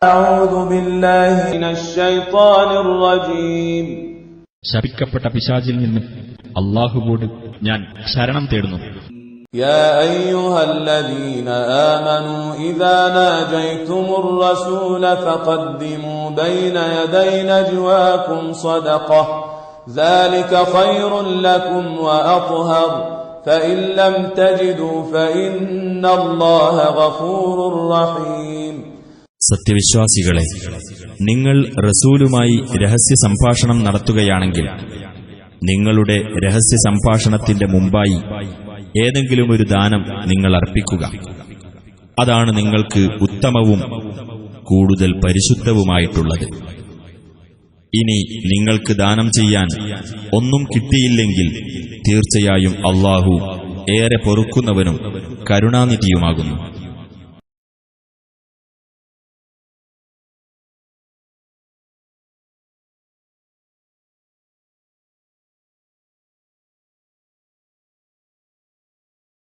അഊദു ബില്ലാഹി മിനശ് ശൈത്വാനിർ റജീം. ശപിക്കപ്പെട്ട പിശാചിൽ നിന്ന് അല്ലാഹുവോട് ഞാൻ ശരണം തേടുന്നു. യാ അയ്യുഹല്ലദീന ആമനൂ ഇദാ നാജയ്തുമുർ റസൂല ഫഖദ്ദിമൂ ബൈന യദൈ നജ്വാകും സദഖഹ ذلك خير لكم وأطهر فإن لم تجدوا فإن الله غفور رحيم. സത്യവിശ്വാസികളെ, നിങ്ങൾ റസൂലുമായി രഹസ്യ സംഭാഷണം നടത്തുകയാണെങ്കിൽ നിങ്ങളുടെ രഹസ്യ സംഭാഷണത്തിന്റെ മുമ്പായി ഏതെങ്കിലും ഒരു ദാനം നിങ്ങൾ അർപ്പിക്കുക. അതാണ് നിങ്ങൾക്ക് ഉത്തമവും കൂടുതൽ പരിശുദ്ധവുമായിട്ടുള്ളത്. ഇനി നിങ്ങൾക്ക് ദാനം ചെയ്യാൻ ഒന്നും കിട്ടിയില്ലെങ്കിൽ തീർച്ചയായും അല്ലാഹു ഏറെ പൊറുക്കുന്നവനും കരുണാനിധിയുമാകുന്നു.